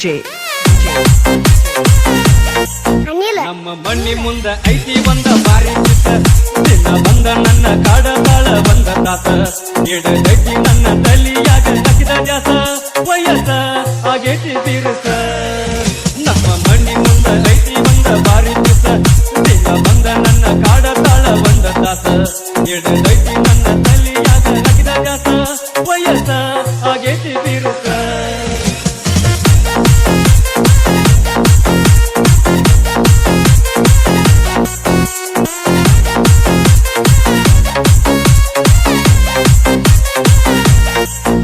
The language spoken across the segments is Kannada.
DJ ಅನಿಲ ನಮ್ಮ ಮಣ್ಣಿ ಮುಂದ ಐತಿ ಒಂದ ಬಾರಿ ಚಿತ್ತ ದಿನ ಬಂದ ನನ್ನ ಕಾಡದಾಳ ಬಂದ ತಾತ ಎಡಗಟ್ಟಿ ನನ್ನ ತಲಿಯಾಗ ನಕ್ಕಿದ ಜಾಸ ವಯಸ್ಸ ಆಗೇತಿ ತೀರ್ಸ ನಮ್ಮ ಮಣ್ಣಿ ಮುಂದ ಐತಿ ಒಂದ ಬಾರಿ ಚಿತ್ತ ದಿನ ಬಂದ ನನ್ನ ಕಾಡದಾಳ ಬಂದ ತಾತ ಎಡಗಟ್ಟಿ ನನ್ನ ತಲಿಯಾಗ ನಕ್ಕಿದ ಜಾಸ ವಯಸ್ಸ ಆಗೇತಿ ತೀರ್ಸ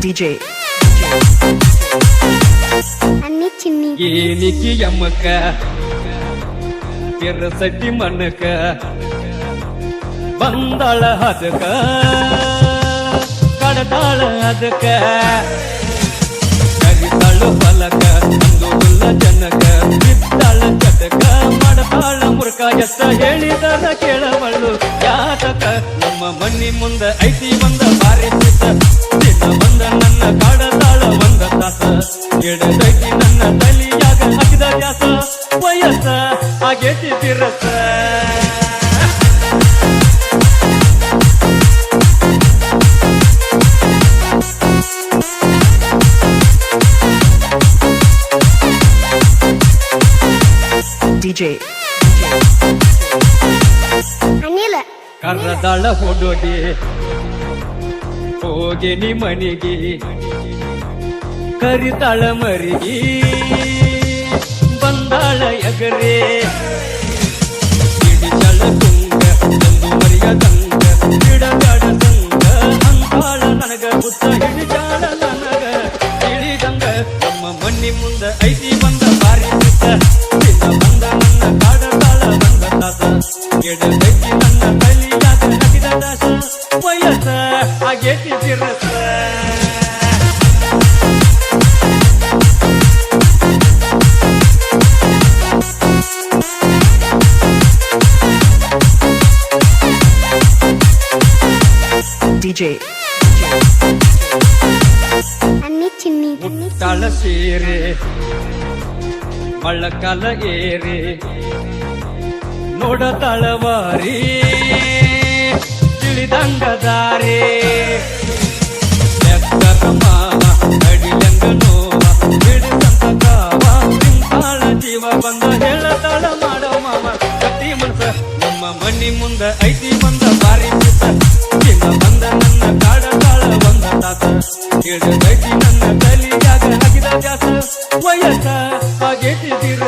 DJ ಅನ್ನಿ ಚಿನ್ನಿ ಏನಿಕ್ಕಿ ಯಮ್ಮಕ್ಕ ಕೆರಸಟ್ಟಿ ಮಣ್ಣಕ ಬಂದಾಳ ಅದಕ ಕಡದಾಳ ಅದಕ ಕರಿತಾಳು ಫಲಕ ಅಂದುಲ್ಲ ಜನಕ ಬಿದ್ದಾಳ ಚಟಕ ಮಾಡತಾಳ ಮುರ್ಕ ಎಷ್ಟ ಹೇಳಿದರ ಕೇಳವಳ್ಳು ಯಾತಕ ನಮ್ಮ ಮಣ್ಣಿ ಮುಂದ ಐತಿ ಬಂದ ಬಾರಿ ಚಿತ್ತ ದಿನ ಬಂದ ನನ್ನ ಕಾಡತಾಳ ಒಂದ ತಾಸ ಎಡದೈತಿ ನನ್ನ ತಲಿಯಾಗ ಹಾಕಿದ ಜಾಸ ವಯಸ್ಸ ಆಗೇತಿ ತಿರಸ DJ ಅನಿಲ ಕರ್ರದಾಳ ಹುಡುಗಿ ಹೋಗಿ ನಿ ಮನಿಗಿ ಕರಿತಾಳ ಮರಿಗಿ ಬಂದಾಳ ಎಗರೆ ಹಿಡಿತಾಳ ತುಂಗ ತಂದು ಮರಿಯ ತಂಗ ಹಿಡದಾಡ ಸಂಗ ಅಂತಾಳ ನನಗ ಬುತ್ತ ಹಿಡಿತಾಳ ನನಗ ಹಿಡಿದಂಗ ನಮ್ಮ ಮಣ್ಣಿ ಮುಂದ ಐತಿ ಬಂದ ಬಾರಿ ಚಿತ್ತ ದಿನ ಬಂದ ನನ್ನ ಕಾಡತಾಳ ಬಂದ ತಾಸ ಎಡದೈತಿ ನನ್ನ ತಲಿಯಾಗ ನಗಿದ ದಾಸ ವಯಸ್ಸ ಆಗೇತಿ ತಿರಸ DJ ಅನ್ನಿ ಚಿನ್ನಿ ಮುಟ್ಟಾಳ ಸೀರೆ ಮಳ್ಳಕಾಲ ಏರಿ ನೋಡತಾಳವಾರಿ ತಿಳಿದಂಗ ದಾರಿ ಎತ್ತರ ಮಾವ ಅಡಿಲಂಗ ನೋವ ಬಿಡಿಸಂತ ಕಾವ ತಿಂತಾಳ ಜೀವ ಬಂದ ಹೇಳತಾಳ ಮಾಡೋ ಮಾವ ಕಟ್ಟಿ ಮನ್ಸ ನಮ್ಮ ಮಣ್ಣಿ ಮುಂದ ಐತಿ ಬಂದ ಬಾರಿ ಚಿತ್ತ ದಿನ ಬಂದ ನನ್ನ ಕಾಡತಾಳ ಬಂದ ತಾತ ಹಿಡದೈತಿ ನನ್ನ ತಲಿಯಾಗ ಹಾಕಿದ ಜಾಸ ವಯಸ್ಸ ಆಗೇತಿ ತೀರ